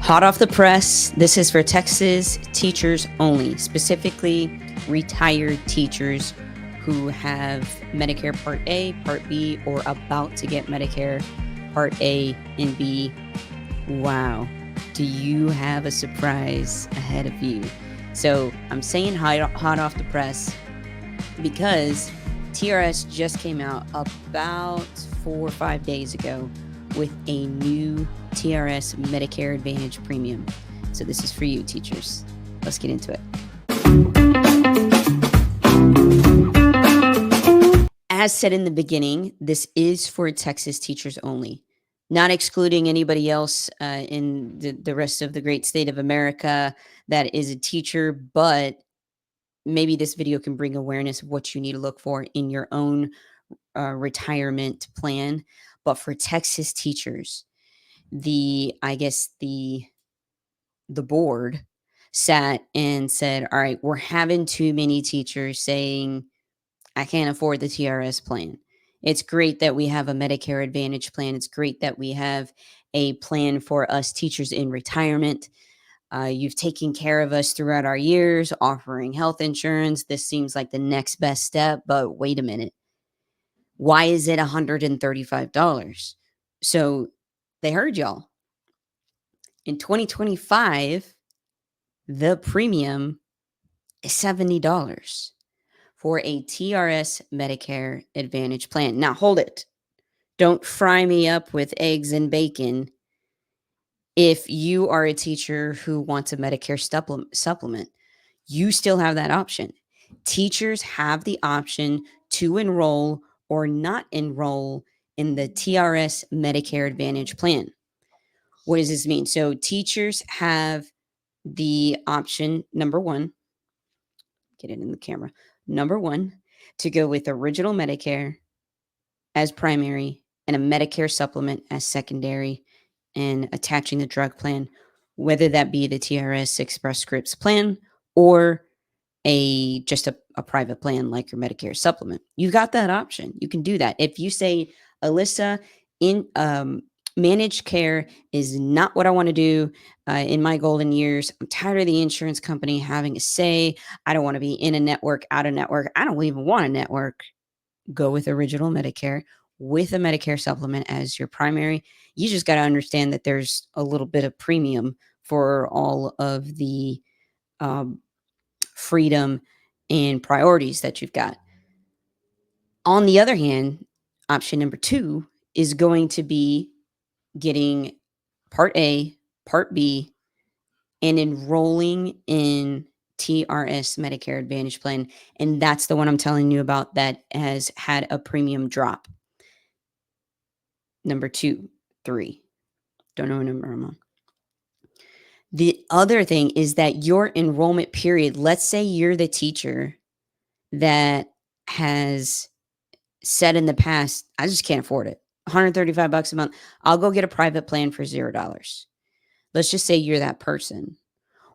Hot off the press, this is for Texas teachers only, specifically retired teachers who have Medicare Part A, Part B, or about to get Medicare Part A and B. Wow. Do you have a surprise ahead of you? So I'm saying hot off the press because TRS just came out about 4 or 5 days ago with a new TRS Medicare Advantage premium. So this is for you, teachers. Let's get into it. As said in the beginning, this is for Texas teachers only, not excluding anybody else in the rest of the great state of America that is a teacher, but maybe this video can bring awareness of what you need to look for in your own retirement plan. But for Texas teachers, the board sat and said, all right, we're having too many teachers saying, I can't afford the TRS plan. It's great that we have a Medicare Advantage plan. It's great that we have a plan for us teachers in retirement. You've taken care of us throughout our years, offering health insurance. This seems like the next best step, but wait a minute. Why is it $135? So they heard y'all. In 2025, the premium is $70 for a TRS Medicare Advantage plan. Now, hold it. Don't fry me up with eggs and bacon. If you are a teacher who wants a Medicare supplement, you still have that option. Teachers have the option to enroll or not enroll in the TRS Medicare Advantage plan. What does this mean? So teachers have the option, number one, get it in the camera. Number one, to go with original Medicare as primary and a Medicare supplement as secondary and attaching the drug plan, whether that be the TRS Express Scripts plan or just a private plan like your Medicare supplement. You got that option. You can do that. If you say, Alyssa, in managed care is not what I want to do in my golden years. I'm tired of the insurance company having a say. I don't want to be in a network, out of network. I don't even want a network. Go with original Medicare with a Medicare supplement as your primary. You just got to understand that there's a little bit of premium for all of the freedom and priorities that you've got. On the other hand, option number two is going to be getting Part A, Part B, and enrolling in TRS Medicare Advantage plan. And that's the one I'm telling you about that has had a premium drop. Number 2, 3. Don't know what number I'm on. The other thing is that your enrollment period, let's say you're the teacher that has said in the past, I just can't afford it. $135 a month. I'll go get a private plan for $0. Let's just say you're that person.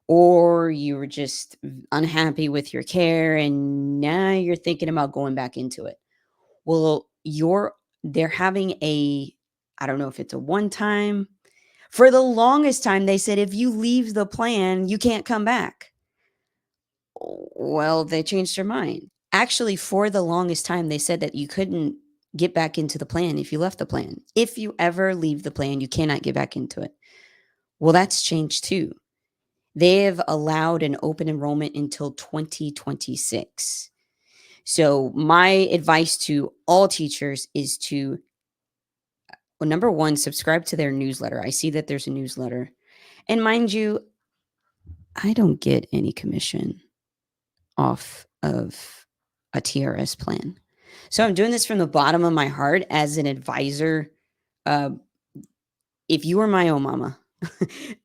Or you were just unhappy with your care and now you're thinking about going back into it. Well, they're having I don't know if it's a one time. For the longest time, they said if you leave the plan, you can't come back. Well, they changed their mind. Actually, for the longest time, they said that you couldn't get back into the plan if you left the plan. If you ever leave the plan, you cannot get back into it. Well, that's changed too. They have allowed an open enrollment until 2026. So my advice to all teachers is to, well, number one, subscribe to their newsletter. I see that there's a newsletter. And mind you, I don't get any commission off of a TRS plan. So I'm doing this from the bottom of my heart as an advisor. If you were my own mama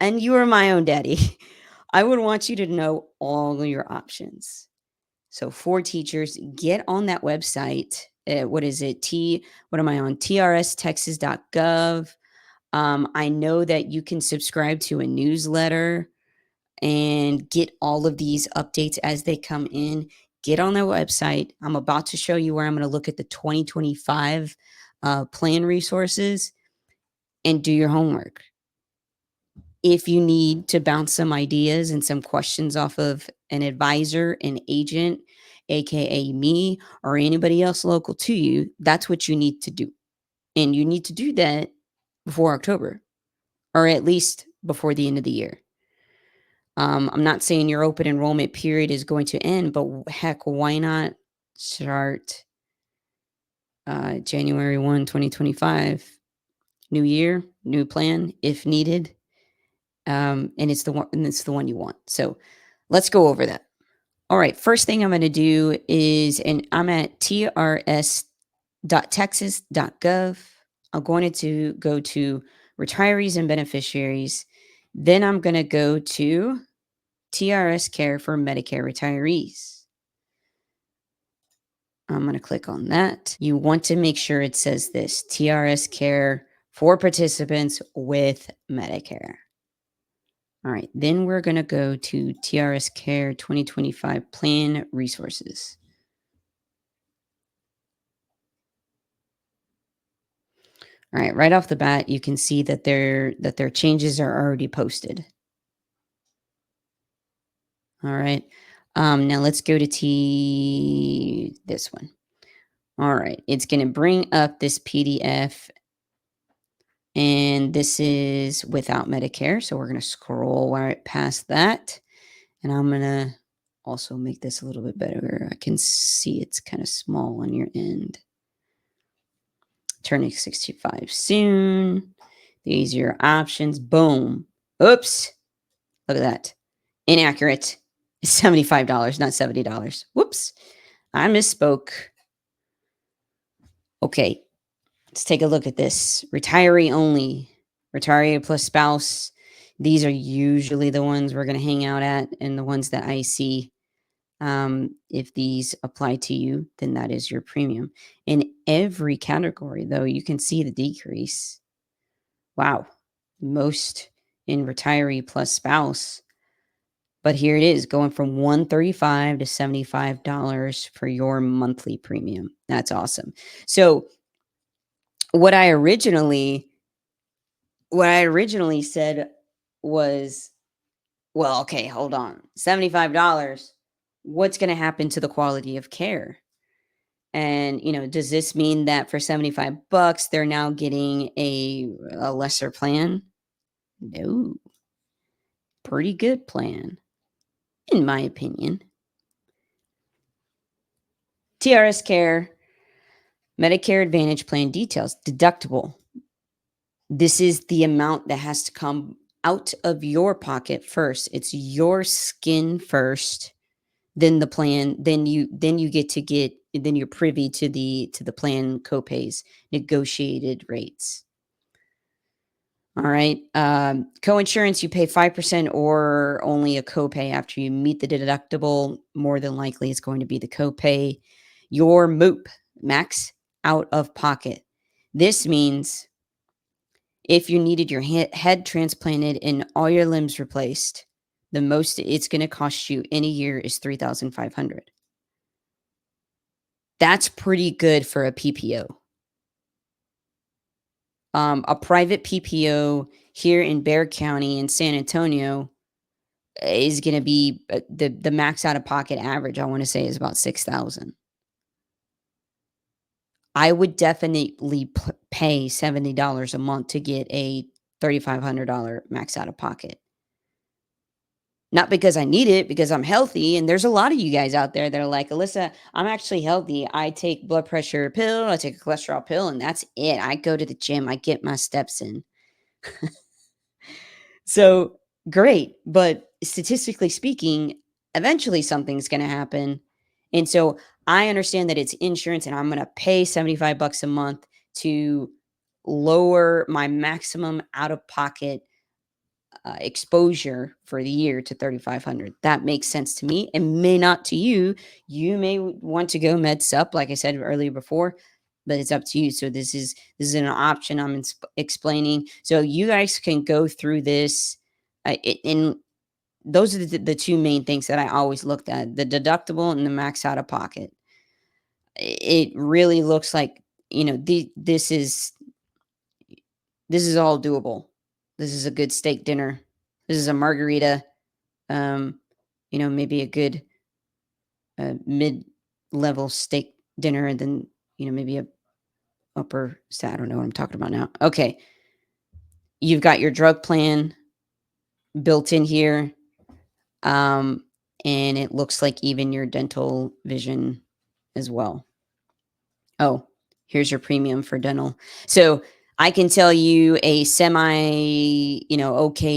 and you were my own daddy, I would want you to know all your options. So for teachers, get on that website. What is it? What am I on? trstexas.gov. I know that you can subscribe to a newsletter and get all of these updates as they come in. Get on that website. I'm about to show you where I'm going to look at the 2025 plan resources and do your homework. If you need to bounce some ideas and some questions off of an advisor, an agent, AKA me, or anybody else local to you, that's what you need to do. And you need to do that before October, or at least before the end of the year. I'm not saying your open enrollment period is going to end, but heck, why not start January 1, 2025? New year, new plan if needed. And it's the one you want. So let's go over that. All right. First thing I'm going to do is, and I'm at trs.texas.gov. I'm going to go to retirees and beneficiaries. Then I'm going to go to TRS Care for Medicare Retirees. I'm going to click on that. You want to make sure it says this TRS Care for participants with Medicare. All right, then we're going to go to TRS Care 2025 Plan Resources. All right, right off the bat, you can see that their changes are already posted. All right, now let's go to this one. All right, it's going to bring up this PDF, and this is without Medicare. So we're going to scroll right past that, and I'm going to also make this a little bit better. I can see it's kind of small on your end. Turning 65 soon. These are your options. Boom. Oops. Look at that. Inaccurate. It's $75, not $70. Whoops. I misspoke. Okay. Let's take a look at this. Retiree only. Retiree plus spouse. These are usually the ones we're going to hang out at and the ones that I see. If these apply to you, then that is your premium. In every category, though, you can see the decrease. Wow. Most in retiree plus spouse. But here it is going from $135 to $75 for your monthly premium. That's awesome. So what I originally said was, well, okay, hold on. $75. What's going to happen to the quality of care? And, does this mean that for 75 bucks they're now getting a lesser plan? No. Pretty good plan, in my opinion. TRS Care, Medicare Advantage plan details, deductible. This is the amount that has to come out of your pocket first. It's your skin first, then the plan, then you're privy to the plan copays, negotiated rates. All right. Coinsurance, you pay 5% or only a copay after you meet the deductible. More than likely, it's going to be the copay. Your MOOP, max out of pocket. This means if you needed your head transplanted and all your limbs replaced, the most it's going to cost you in a year is $3,500. That's pretty good for a PPO. A private PPO here in Bexar County in San Antonio is going to be the max out of pocket average, I want to say, is about 6,000. I would definitely pay $70 a month to get a $3,500 max out of pocket. Not because I need it, because I'm healthy. And there's a lot of you guys out there that are like, Alyssa, I'm actually healthy. I take blood pressure pill, I take a cholesterol pill, and that's it. I go to the gym, I get my steps in. So great. But statistically speaking, eventually something's going to happen. And so I understand that it's insurance and I'm going to pay 75 bucks a month to lower my maximum out of pocket exposure for the year to 3,500. That makes sense to me and may not to you. You may want to go med sup, like I said earlier before, but it's up to you. So this is an option I'm explaining. So you guys can go through this. And those are the two main things that I always looked at: the deductible and the max out of pocket. It really looks like this is all doable. This is a good steak dinner This is a margarita, um, maybe a good mid-level steak dinner, and then, maybe a upper I don't know what I'm talking about now. Okay. You've got your drug plan built in here. Um, and it looks like even your dental vision as well. Oh, here's your premium for dental. So I can tell you a okay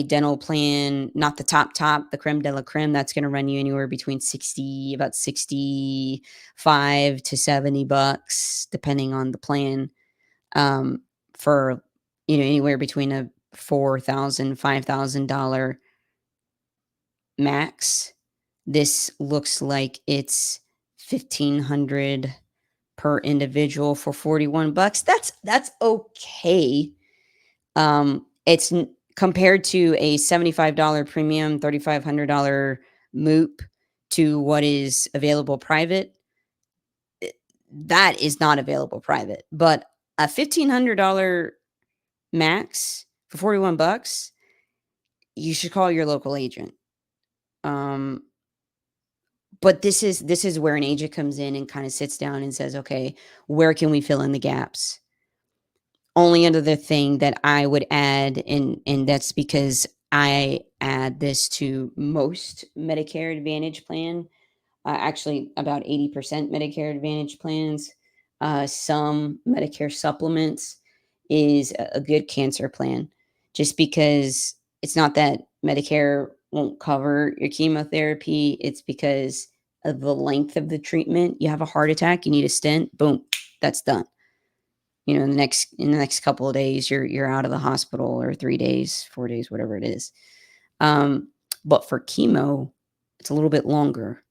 dental plan, not the top, the creme de la creme. That's going to run you anywhere between about 65 to $70, depending on the plan. Um, for, anywhere between a $5,000 max. This looks like it's 1,500 per individual for 41 bucks. That's okay. It's compared to a $75 premium, $3,500 MOOP to what is available private. That is not available private, but a $1,500 max for 41 bucks, you should call your local agent. Um, but this is where an agent comes in and kind of sits down and says, okay, where can we fill in the gaps? Only other thing that I would add, and that's because I add this to most Medicare Advantage plan, actually about 80% Medicare Advantage plans, some Medicare supplements, is a good cancer plan. Just because it's not that Medicare won't cover your chemotherapy, it's because of the length of the treatment. You have a heart attack, you need a stent, boom, that's done. In the next couple of days, you're out of the hospital, or 3 days, 4 days, whatever it is. Um, but for chemo, it's a little bit longer.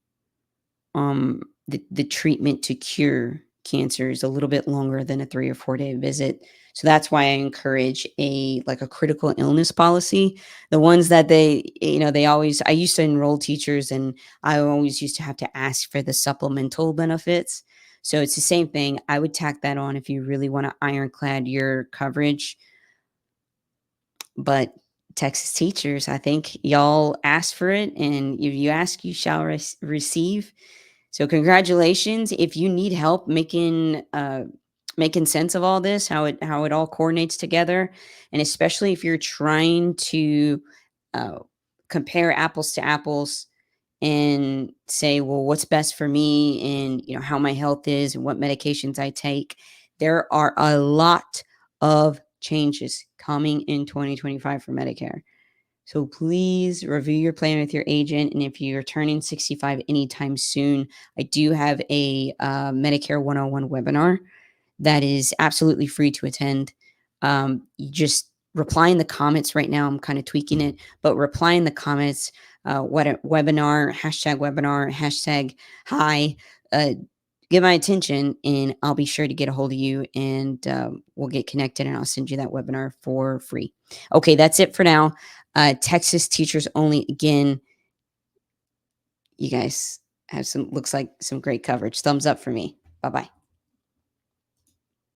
The treatment to cure cancer is a little bit longer than a 3 or 4 day visit. So that's why I encourage a critical illness policy. The ones that they always, I used to enroll teachers, and I always used to have to ask for the supplemental benefits. So it's the same thing. I would tack that on if you really want to ironclad your coverage. But Texas teachers, I think y'all asked for it, and if you ask, you shall receive. So congratulations. If you need help making sense of all this, how it all coordinates together, and especially if you're trying to uh, compare apples to apples and say, well, what's best for me, and how my health is and what medications I take. There are a lot of changes coming in 2025 for Medicare. So please review your plan with your agent. And if you're turning 65 anytime soon, I do have a Medicare 101 webinar that is absolutely free to attend. You just reply in the comments right now. I'm kind of tweaking it, but reply in the comments, what a webinar, hashtag hi, uh, get my attention, and I'll be sure to get a hold of you, and we'll get connected, and I'll send you that webinar for free. Okay, that's it for now. Texas teachers only. Again, you guys have looks like some great coverage. Thumbs up for me. Bye bye.